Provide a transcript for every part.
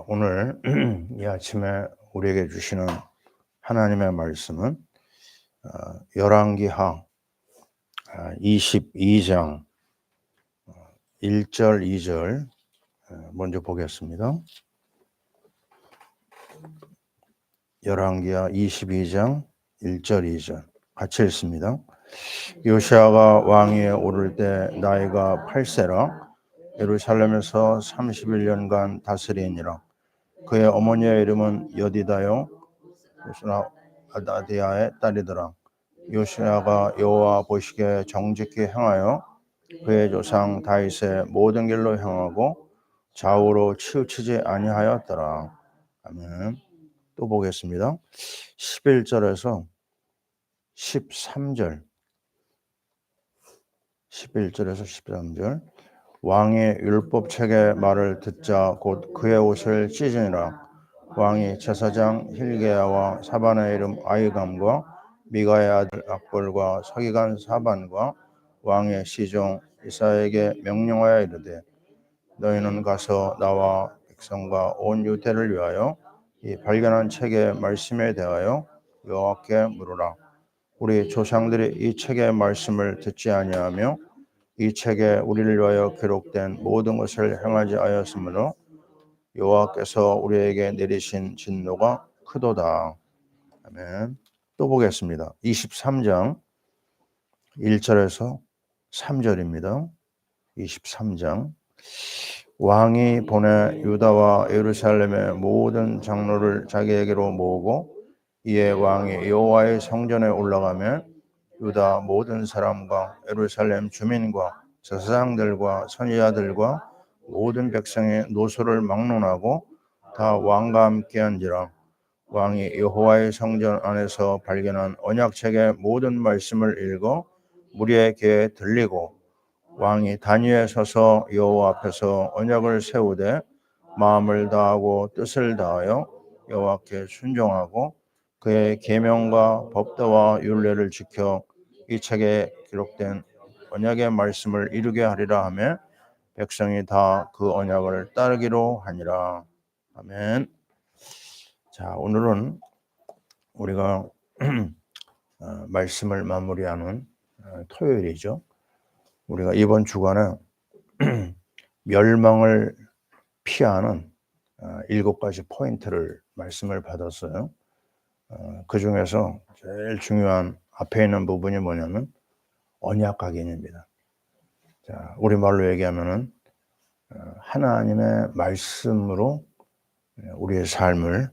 오늘 이 아침에 우리에게 주시는 하나님의 말씀은 열왕기하 22장 1절 2절 먼저 보겠습니다. 열왕기하 22장 1절 2절 같이 읽습니다. 요시아가 왕위에 오를 때 나이가 8세라 예루살렘에서 31년간 다스리니라. 그의 어머니의 이름은 여디다요 아다디아의 딸이더라. 요시아가 여호와 보시기에 정직히 행하여 그의 조상 다윗의 모든 길로 행하고 좌우로 치우치지 아니하였더라. 아멘. 또 보겠습니다. 11절에서 13절 11절에서 13절 왕이 율법책의 말을 듣자 곧 그의 옷을 찢으니라. 왕이 제사장 힐게야와 사반의 이름 아히감과 미가의 아들 악볼과 서기관 사반과 왕의 시종 이사에게 명령하여 이르되 너희는 가서 나와 백성과 온 유대를 위하여 이 발견한 책의 말씀에 대하여 여호와께 물으라. 우리 조상들이 이 책의 말씀을 듣지 아니하며 이 책에 우리를 위하여 기록된 모든 것을 행하지 하였으므로 여호와께서 우리에게 내리신 진노가 크도다. 아멘. 또 보겠습니다. 23장 1절에서 3절입니다. 23장 왕이 보내 유다와 예루살렘의 모든 장로를 자기에게로 모으고 이에 왕이 여호와의 성전에 올라가며 유다 모든 사람과 예루살렘 주민과 제사장들과 선지자들과 모든 백성의 노소를 막론하고 다 왕과 함께 한지라. 왕이 여호와의 성전 안에서 발견한 언약책의 모든 말씀을 읽어 무리의 귀에 들리고 왕이 단 위에 서서 여호와 앞에서 언약을 세우되 마음을 다하고 뜻을 다하여 여호와께 순종하고 그의 계명과 법도와 율례를 지켜 이 책에 기록된 언약의 말씀을 이루게 하리라 하며 백성이 다 그 언약을 따르기로 하니라. 아멘. 자, 오늘은 우리가 말씀을 마무리하는 토요일이죠. 우리가 이번 주간에 멸망을 피하는 7가지 포인트를 말씀을 받았어요. 그 중에서 제일 중요한 앞에 있는 부분이 뭐냐면 언약 각인입니다. 자, 우리말로 얘기하면은 하나님의 말씀으로 우리의 삶을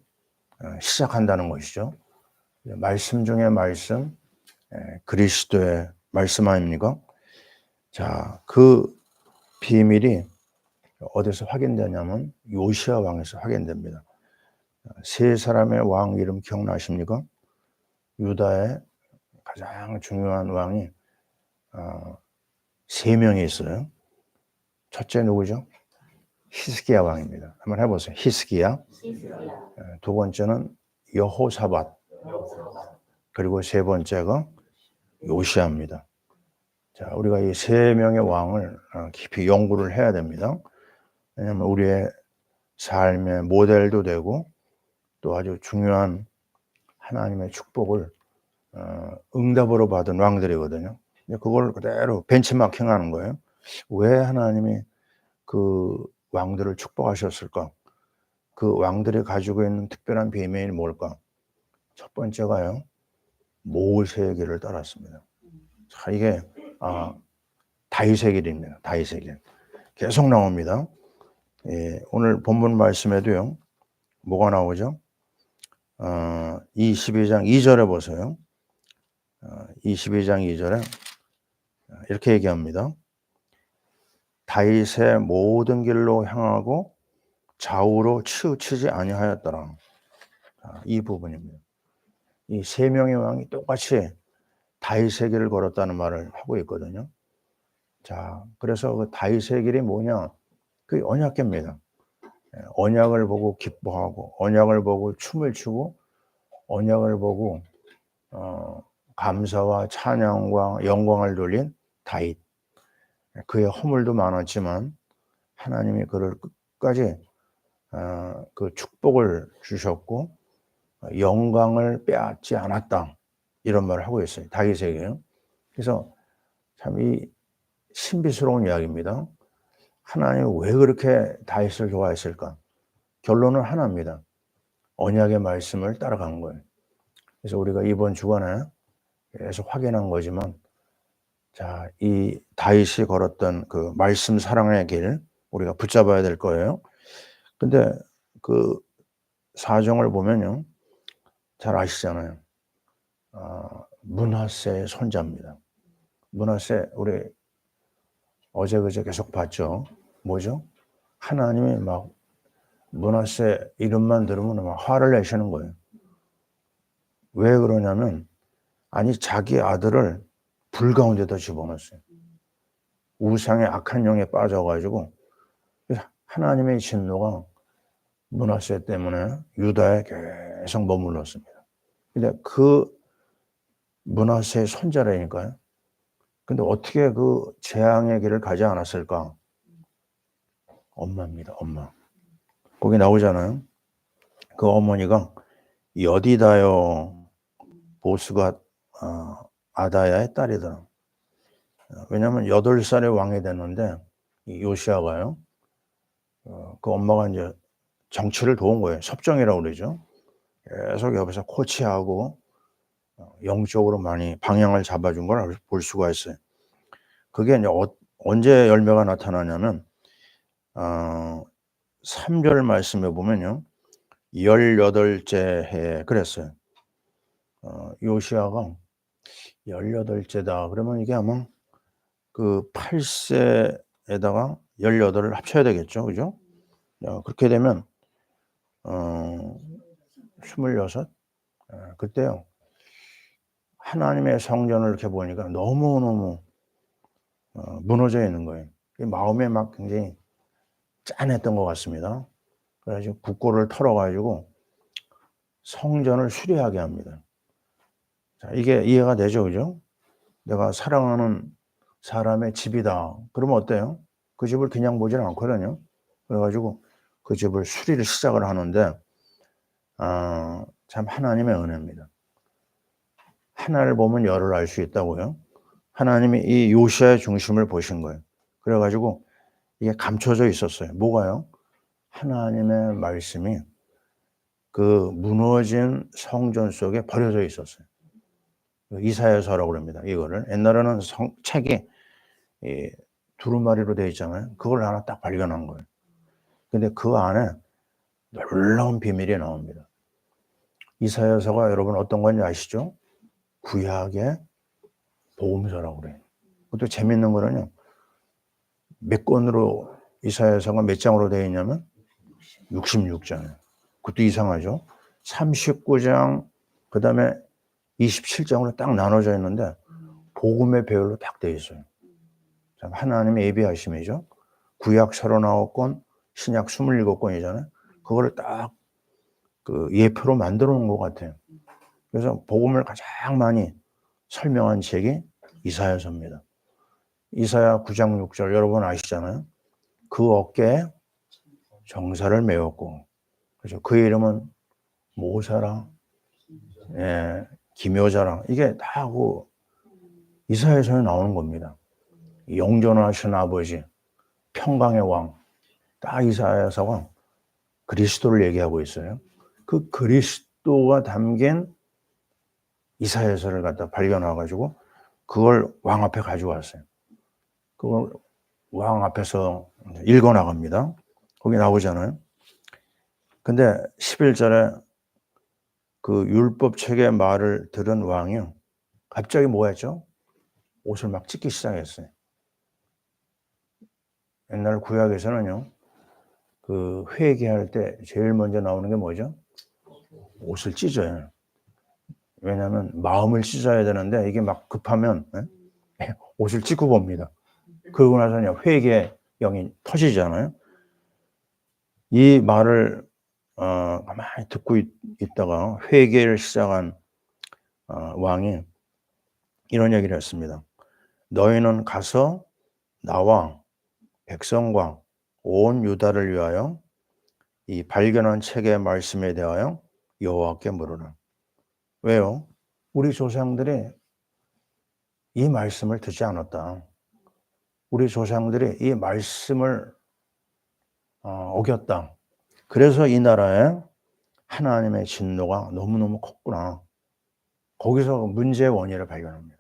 시작한다는 것이죠. 말씀 중에 말씀, 그리스도의 말씀 아닙니까? 자, 그 비밀이 어디서 확인되냐면 요시아 왕에서 확인됩니다. 세 사람의 왕 이름 기억나십니까? 유다의 가장 중요한 왕이 3명이 있어요. 첫째 누구죠? 히스기야 왕입니다. 한번 해보세요. 히스기야. 두 번째는 여호사밧. 그리고 세 번째가 요시아입니다. 자, 우리가 이 3명의 왕을 깊이 연구를 해야 됩니다. 왜냐하면 우리의 삶의 모델도 되고 또 아주 중요한 하나님의 축복을 응답으로 받은 왕들이거든요. 그걸 그대로 벤치마킹하는 거예요. 왜 하나님이 그 왕들을 축복하셨을까? 그 왕들이 가지고 있는 특별한 비밀이 뭘까? 첫 번째가요, 모세의 길을 따랐습니다. 자, 이게 다윗의 길입니다. 다윗의 길. 계속 나옵니다. 오늘 본문 말씀에도요, 뭐가 나오죠? 22장 2절에 보세요. 22장 2절에 이렇게 얘기합니다. 다윗의 모든 길로 향하고 좌우로 치우치지 아니하였더라. 이 부분입니다. 이 3명의 왕이 똑같이 다윗의 길을 걸었다는 말을 하고 있거든요. 자, 그래서 그 다윗의 길이 뭐냐? 그 언약궤입니다. 언약을 보고 기뻐하고, 언약을 보고 춤을 추고, 언약을 보고 감사와 찬양과 영광을 돌린 다윗. 그의 허물도 많았지만 하나님이 그를 끝까지 그 축복을 주셨고 영광을 빼앗지 않았다. 이런 말을 하고 있어요. 다윗에게요. 그래서 참 이 신비스러운 이야기입니다. 하나님이 왜 그렇게 다윗을 좋아했을까? 결론은 하나입니다. 언약의 말씀을 따라간 거예요. 그래서 우리가 이번 주간에 계속 확인한 거지만, 자, 이 다윗이 걸었던 그 말씀 사랑의 길 우리가 붙잡아야 될 거예요. 근데 그 사정을 보면요, 잘 아시잖아요. 므낫세의 손자입니다. 므낫세 우리 어제 그제 계속 봤죠. 뭐죠? 하나님이 막 므낫세 이름만 들으면 막 화를 내시는 거예요. 왜 그러냐면, 아니 자기 아들을 불 가운데다 집어넣었어요. 우상의 악한 영에 빠져가지고 하나님의 진노가 므낫세 때문에 유다에 계속 머물렀습니다. 근데 그 므낫세의 손자라니까요. 근데 어떻게 그 재앙의 길을 가지 않았을까? 엄마입니다. 엄마. 거기 나오잖아요. 그 어머니가 여디다요 보스가 아다야의 딸이더라. 왜냐하면 8살에 왕이 됐는데 이 요시아가요. 그 엄마가 이제 정치를 도운 거예요. 섭정이라고 그러죠. 계속 옆에서 코치하고 영적으로 많이 방향을 잡아준 걸 볼 수가 있어요. 그게 이제 언제 열매가 나타나냐면 3절 말씀에 보면요. 18째 해에 그랬어요. 요시아가 18째다. 그러면 이게 아마 그 8세에다가 18을 합쳐야 되겠죠. 그죠? 그렇게 되면 26? 그때요. 하나님의 성전을 이렇게 보니까 너무너무 무너져 있는 거예요. 마음에 막 굉장히 짠했던 것 같습니다. 그래가지고 국고를 털어가지고 성전을 수리하게 합니다. 자, 이게 이해가 되죠, 그죠? 내가 사랑하는 사람의 집이다. 그러면 어때요? 그 집을 그냥 보지는 않거든요. 그래가지고 그 집을 수리를 시작을 하는데, 참 하나님의 은혜입니다. 하나를 보면 열을 알 수 있다고요. 하나님이 이 요시아의 중심을 보신 거예요. 그래가지고 이게 감춰져 있었어요. 뭐가요? 하나님의 말씀이 그 무너진 성전 속에 버려져 있었어요. 이사야서라고 그럽니다. 이거를 옛날에는 책이 두루마리로 되어 있잖아요. 그걸 하나 딱 발견한 거예요. 근데 그 안에 놀라운 비밀이 나옵니다. 이사야서가 여러분 어떤 건지 아시죠? 구약의 복음서라고 그래요. 그것도 재밌는 거는요. 몇 권으로 이사야서가 몇 장으로 되어 있냐면 66장이에요. 그것도 이상하죠. 39장 그다음에 27장으로 딱 나눠져 있는데 복음의 배열로 딱 되어 있어요. 참 하나님의 예비하심이죠. 구약 39권, 신약 27권이잖아요. 그거를 딱 그 예표로 만들어 놓은 것 같아요. 그래서 복음을 가장 많이 설명한 책이 이사야서입니다. 이사야 9장 6절 여러분 아시잖아요. 그 어깨에 정사를 메웠고, 그렇죠. 그 이름은 모사라, 기묘자라, 이게 다 그 이사야서에 나오는 겁니다. 영존하신 아버지, 평강의 왕, 딱 이사야서가 그리스도를 얘기하고 있어요. 그 그리스도가 담긴 이사야서를 갖다 발견해가지고 그걸 왕 앞에 가져왔어요. 그걸 왕 앞에서 읽어 나갑니다. 거기 나오잖아요. 근데 11절에 그 율법책의 말을 들은 왕이 갑자기 뭐 했죠? 옷을 막 찢기 시작했어요. 옛날 구약에서는요, 그 회개할 때 제일 먼저 나오는 게 뭐죠? 옷을 찢어요. 왜냐하면 마음을 찢어야 되는데 이게 막 급하면 옷을 찢고 봅니다. 그러고 나서 회개 영이 터지잖아요. 이 말을 가만히 듣고 있다가 회개를 시작한 왕이 이런 얘기를 했습니다. 너희는 가서 나와 백성과 온 유다를 위하여 이 발견한 책의 말씀에 대하여 여호와께 물으라. 왜요? 우리 조상들이 이 말씀을 듣지 않았다. 우리 조상들이 이 말씀을 어겼다. 그래서 이 나라에 하나님의 진노가 너무너무 컸구나. 거기서 문제의 원인을 발견합니다.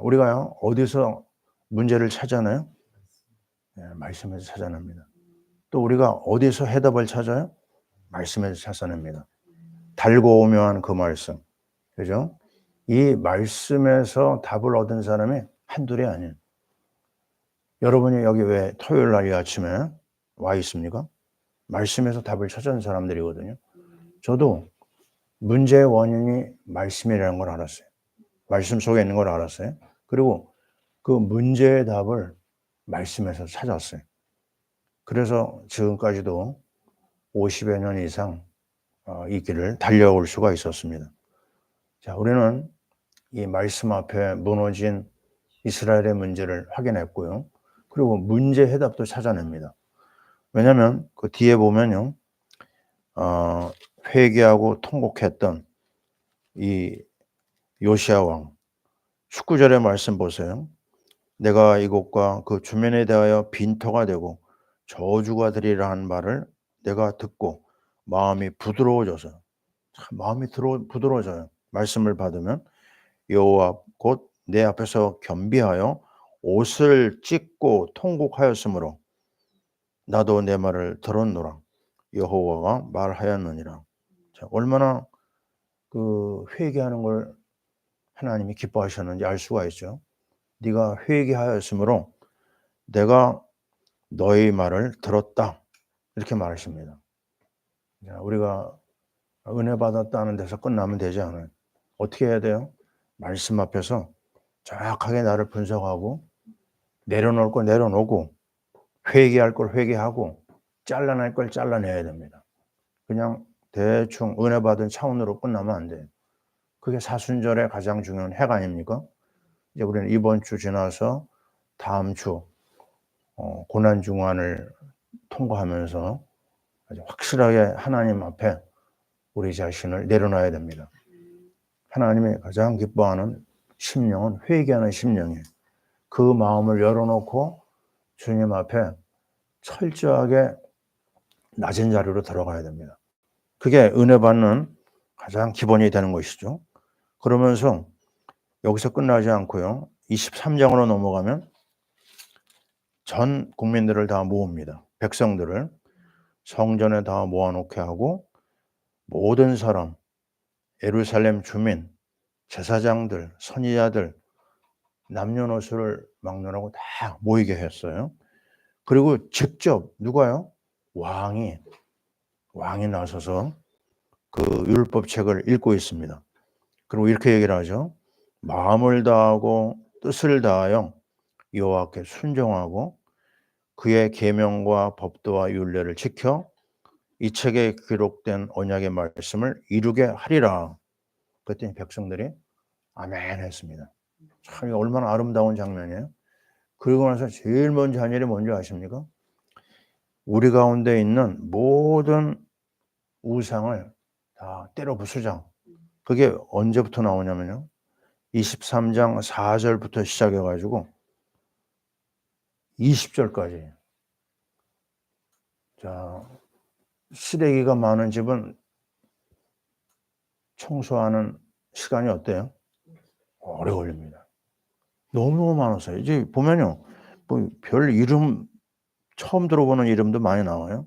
우리가요, 어디서 문제를 찾아내요? 말씀에서 찾아냅니다. 또 우리가 어디서 해답을 찾아요? 말씀에서 찾아냅니다. 달고 오묘한 그 말씀. 그죠? 이 말씀에서 답을 얻은 사람이 한둘이 아니에요. 여러분이 여기 왜 토요일 날 이 아침에 와 있습니까? 말씀에서 답을 찾은 사람들이거든요. 저도 문제의 원인이 말씀이라는 걸 알았어요. 말씀 속에 있는 걸 알았어요. 그리고 그 문제의 답을 말씀에서 찾았어요. 그래서 지금까지도 50여 년 이상 이 길을 달려올 수가 있었습니다. 자, 우리는 이 말씀 앞에 무너진 이스라엘의 문제를 확인했고요. 그리고 문제 해답도 찾아냅니다. 왜냐하면 그 뒤에 보면요, 회개하고 통곡했던 이 요시야 왕 19절의 말씀 보세요. 내가 이곳과 그 주민에 대하여 빈터가 되고 저주가 되리라 한 말을 내가 듣고 마음이 부드러워져서, 참 마음이 부드러워져요. 말씀을 받으면 여호와 곧 내 앞에서 겸비하여 옷을 찢고 통곡하였으므로 나도 내 말을 들었노라. 여호와가 말하였느니라. 자, 얼마나 그 회개하는 걸 하나님이 기뻐하셨는지 알 수가 있죠. 네가 회개하였으므로 내가 너의 말을 들었다. 이렇게 말하십니다. 자, 우리가 은혜 받았다는 데서 끝나면 되지 않아요. 어떻게 해야 돼요? 말씀 앞에서 정확하게 나를 분석하고 내려놓을 걸 내려놓고 회개할 걸 회개하고 잘라낼 걸 잘라내야 됩니다. 그냥 대충 은혜 받은 차원으로 끝나면 안 돼요. 그게 사순절의 가장 중요한 핵 아닙니까? 이제 우리는 이번 주 지나서 다음 주 고난중환을 통과하면서 아주 확실하게 하나님 앞에 우리 자신을 내려놔야 됩니다. 하나님이 가장 기뻐하는 심령은 회개하는 심령이에요. 그 마음을 열어놓고 주님 앞에 철저하게 낮은 자리로 들어가야 됩니다. 그게 은혜 받는 가장 기본이 되는 것이죠. 그러면서 여기서 끝나지 않고요. 23장으로 넘어가면 전 국민들을 다 모읍니다. 백성들을 성전에 다 모아놓게 하고 모든 사람, 예루살렘 주민, 제사장들, 선지자들, 남녀노소를 막론하고 다 모이게 했어요. 그리고 직접 누가요? 왕이 나서서 그 율법책을 읽고 있습니다. 그리고 이렇게 얘기를 하죠. 마음을 다하고 뜻을 다하여 여호와께 순종하고 그의 계명과 법도와 율례를 지켜 이 책에 기록된 언약의 말씀을 이루게 하리라. 그랬더니 백성들이 아멘 했습니다. 참 얼마나 아름다운 장면이에요. 그리고 나서 제일 먼저 한 일이 뭔지 아십니까? 우리 가운데 있는 모든 우상을 다 때려 부수자. 그게 언제부터 나오냐면요. 23장 4절부터 시작해 가지고 20절까지. 자, 쓰레기가 많은 집은 청소하는 시간이 어때요? 오래 걸립니다. 너무 많아서요. 이제 보면요. 뭐 별 이름 처음 들어보는 이름도 많이 나와요.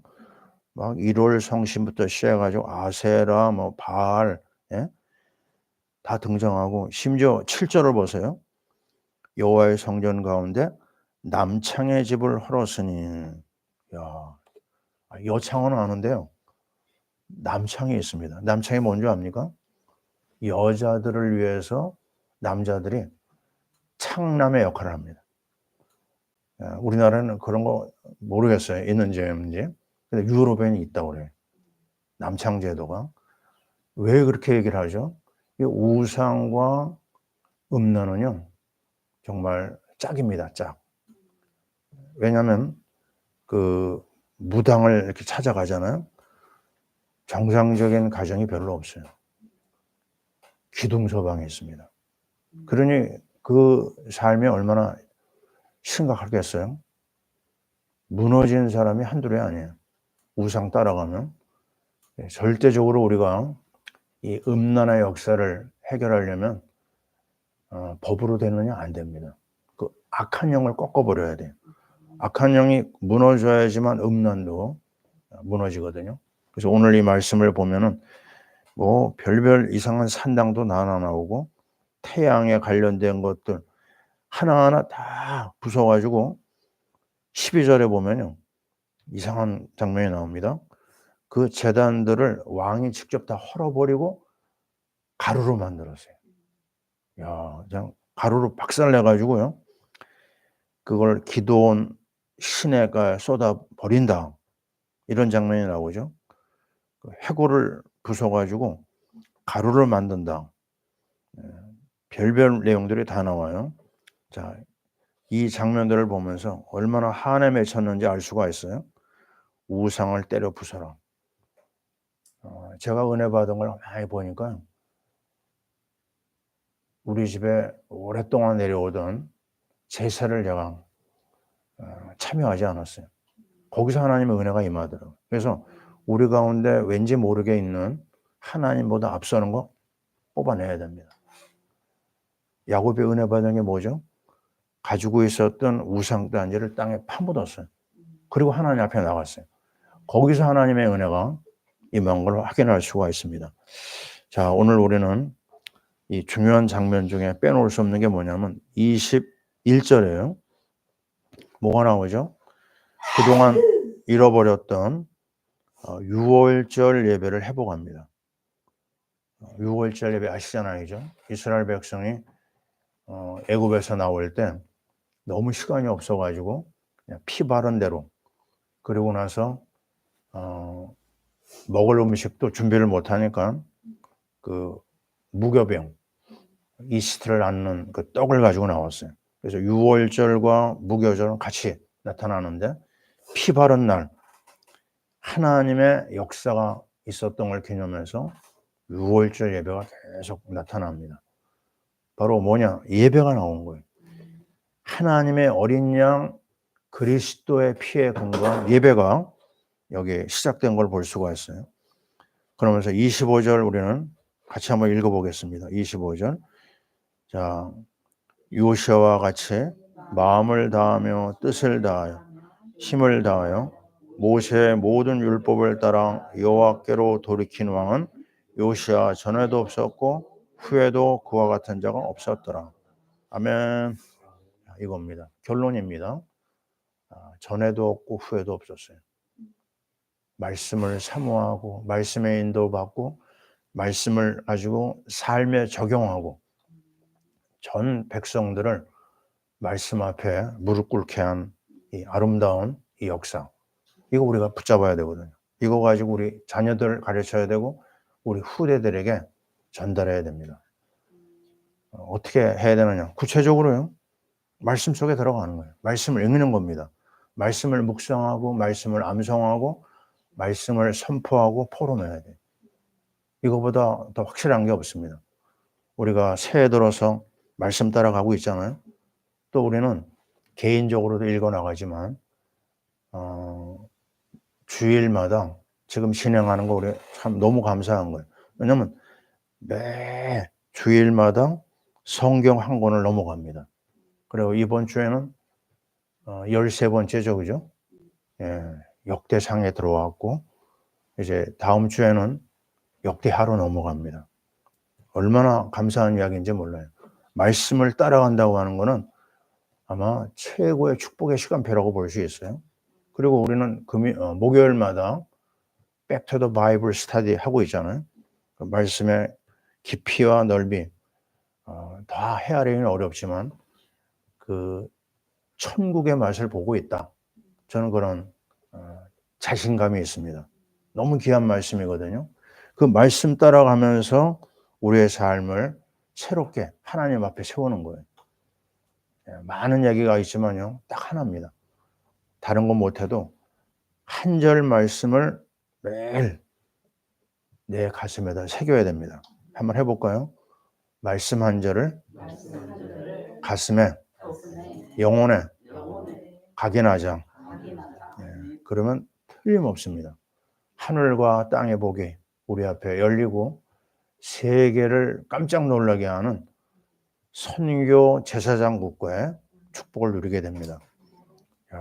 막 1월 성신부터 시작해 가지고 아세라 뭐 바알 예? 다 등장하고 심지어 7절을 보세요. 여호와의 성전 가운데 남창의 집을 헐었으니 야, 여창은 아는데요. 남창이 있습니다. 남창이 뭔지 압니까? 여자들을 위해서 남자들이 창남의 역할을 합니다. 우리나라는 그런 거 모르겠어요. 있는지 없는지. 근데 유럽에는 있다고 그래요. 남창 제도가. 왜 그렇게 얘기를 하죠? 이 우상과 음란은요, 정말 짝입니다, 짝. 왜냐하면 그 무당을 이렇게 찾아가잖아요. 정상적인 가정이 별로 없어요. 기둥서방이 있습니다. 그러니 그 삶이 얼마나 심각하겠어요? 무너진 사람이 한둘이 아니에요. 우상 따라가면. 절대적으로 우리가 이 음란의 역사를 해결하려면 법으로 되느냐? 안 됩니다. 그 악한 영을 꺾어버려야 돼요. 악한 영이 무너져야지만 음란도 무너지거든요. 그래서 오늘 이 말씀을 보면은 뭐 별별 이상한 산당도 나오고 태양에 관련된 것들 하나하나 다 부숴가지고 12절에 보면요. 이상한 장면이 나옵니다. 그 제단들을 왕이 직접 다 헐어버리고 가루로 만들었어요. 야, 그냥 가루로 박살내가지고요. 그걸 기드온 시내가 쏟아 버린다. 이런 장면이 나오죠. 해골을 부숴가지고 가루를 만든다. 별별 내용들이 다 나와요. 자, 이 장면들을 보면서 얼마나 한에 맺혔는지 알 수가 있어요. 우상을 때려 부숴라. 제가 은혜 받은 걸 많이 보니까 우리 집에 오랫동안 내려오던 제사를 제가 참여하지 않았어요. 거기서 하나님의 은혜가 임하더라고요. 그래서 우리 가운데 왠지 모르게 있는 하나님보다 앞서는 거 뽑아내야 됩니다. 야곱이 은혜 받은 게 뭐죠? 가지고 있었던 우상 단지를 땅에 파묻었어요. 그리고 하나님 앞에 나갔어요. 거기서 하나님의 은혜가 임한 걸 확인할 수가 있습니다. 자, 오늘 우리는 이 중요한 장면 중에 빼놓을 수 없는 게 뭐냐면 21절이에요. 뭐가 나오죠? 그동안 잃어버렸던 6월절 예배를 회복합니다. 6월절 예배 아시잖아요. 이스라엘 백성이 애굽에서 나올 때 너무 시간이 없어가지고 그냥 피 바른 대로 그리고 나서 먹을 음식도 준비를 못하니까 그 무교병 이스트를 낳는 그 떡을 가지고 나왔어요. 그래서 6월절과 무교절은 같이 나타나는데 피 바른 날 하나님의 역사가 있었던 걸 기념해서 6월절 예배가 계속 나타납니다. 바로 뭐냐? 예배가 나온 거예요. 하나님의 어린 양 그리스도의 피에 근거한 예배가 여기 시작된 걸 볼 수가 있어요. 그러면서 25절 우리는 같이 한번 읽어보겠습니다. 25절. 자, 요시아와 같이 마음을 다하며 뜻을 다하여 힘을 다하여 모세의 모든 율법을 따라 여호와께로 돌이킨 왕은 요시아 전에도 없었고 후에도 그와 같은 자가 없었더라. 아멘. 이겁니다. 결론입니다. 전에도 없고 후에도 없었어요. 말씀을 사모하고 말씀의 인도받고 말씀을 가지고 삶에 적용하고 전 백성들을 말씀 앞에 무릎 꿇게 한 이 아름다운 이 역사. 이거 우리가 붙잡아야 되거든요. 이거 가지고 우리 자녀들 가르쳐야 되고 우리 후대들에게 전달해야 됩니다. 어떻게 해야 되느냐? 구체적으로요. 말씀 속에 들어가는 거예요. 말씀을 읽는 겁니다. 말씀을 묵상하고 말씀을 암송하고 말씀을 선포하고 포럼해야 돼요. 이거보다 더 확실한 게 없습니다. 우리가 새해 들어서 말씀 따라가고 있잖아요. 또 우리는 개인적으로도 읽어나가지만 주일마다 지금 진행하는 거 우리 참 너무 감사한 거예요. 왜냐하면 매 주일마다 성경 한 권을 넘어갑니다. 그리고 이번 주에는 13번째죠, 그죠? 예, 역대상에 들어왔고 이제 다음 주에는 역대하로 넘어갑니다. 얼마나 감사한 이야기인지 몰라요. 말씀을 따라간다고 하는 거는 아마 최고의 축복의 시간표라고 볼 수 있어요. 그리고 우리는 목요일마다 Back to the Bible Study 하고 있잖아요. 그 말씀의 깊이와 넓이 다 헤아리기는 어렵지만 그 천국의 맛을 보고 있다. 저는 그런 자신감이 있습니다. 너무 귀한 말씀이거든요. 그 말씀 따라가면서 우리의 삶을 새롭게 하나님 앞에 세우는 거예요. 많은 얘기가 있지만요. 딱 하나입니다. 다른 건 못해도 한 절 말씀을 매일 내 가슴에다 새겨야 됩니다. 한번 해볼까요? 말씀 한 절을 가슴에, 영혼에 각인하자. 그러면 틀림없습니다. 하늘과 땅의 복이 우리 앞에 열리고 세계를 깜짝 놀라게 하는 선교 제사장 국가의 축복을 누리게 됩니다.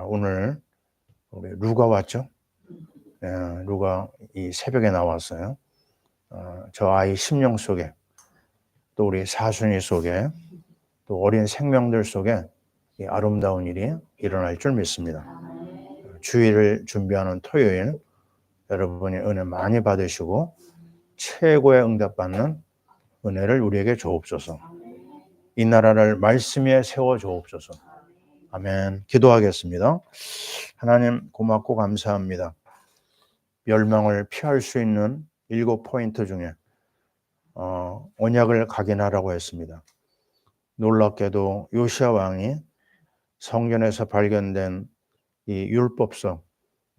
오늘 우리 루가 왔죠? 루가 이 새벽에 나왔어요. 저 아이 심령 속에, 또 우리 사순이 속에, 또 어린 생명들 속에 이 아름다운 일이 일어날 줄 믿습니다. 주일을 준비하는 토요일, 여러분이 은혜 많이 받으시고 최고의 응답받는 은혜를 우리에게 주옵소서. 이 나라를 말씀 위에 세워 주옵소서. 아멘. 기도하겠습니다. 하나님 고맙고 감사합니다. 멸망을 피할 수 있는 7포인트 중에 언약을 각인하라고 했습니다. 놀랍게도 요시야 왕이 성전에서 발견된 이 율법서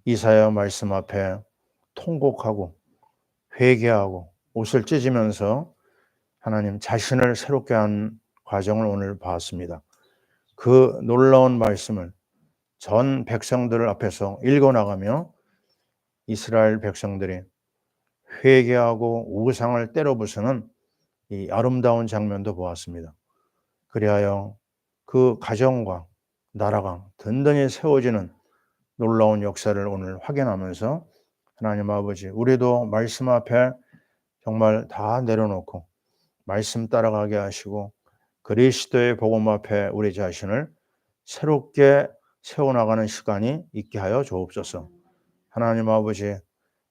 이사야 말씀 앞에 통곡하고 회개하고 옷을 찢으면서 하나님 자신을 새롭게 한 과정을 오늘 봤습니다. 그 놀라운 말씀을 전 백성들 앞에서 읽어나가며 이스라엘 백성들이 회개하고 우상을 때려부수는 이 아름다운 장면도 보았습니다. 그리하여 그 가정과 나라가 든든히 세워지는 놀라운 역사를 오늘 확인하면서 하나님 아버지, 우리도 말씀 앞에 정말 다 내려놓고 말씀 따라가게 하시고 그리스도의 복음 앞에 우리 자신을 새롭게 세워나가는 시간이 있게 하여 주옵소서. 하나님 아버지,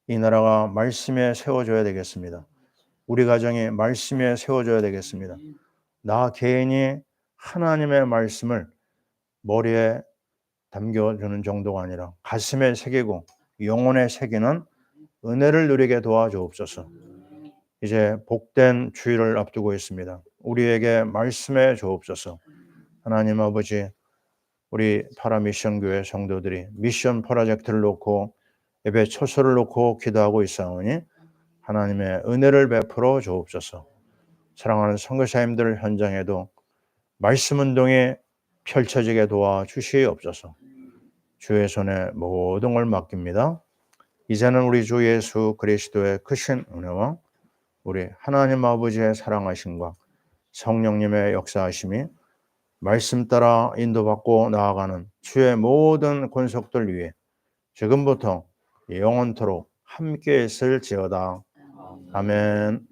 이 나라가 말씀에 세워져야 되겠습니다. 우리 가정이 말씀에 세워져야 되겠습니다. 나 개인이 하나님의 말씀을 머리에 담겨주는 정도가 아니라 가슴에 새기고 영혼에 새기는 은혜를 누리게 도와주옵소서. 이제 복된 주일을 앞두고 있습니다. 우리에게 말씀해 주옵소서. 하나님 아버지, 우리 파라미션교회 성도들이 미션 프로젝트를 놓고 예배 초소를 놓고 기도하고 있사오니 하나님의 은혜를 베풀어 주옵소서. 사랑하는 선교사님들 현장에도 말씀 운동이 펼쳐지게 도와주시옵소서. 주의 손에 모든 걸 맡깁니다. 이제는 우리 주 예수 그리스도의 크신 은혜와 우리 하나님 아버지의 사랑하심과 성령님의 역사하심이 말씀 따라 인도받고 나아가는 주의 모든 권속들 위해 지금부터 영원토록 함께 있을지어다. 아멘.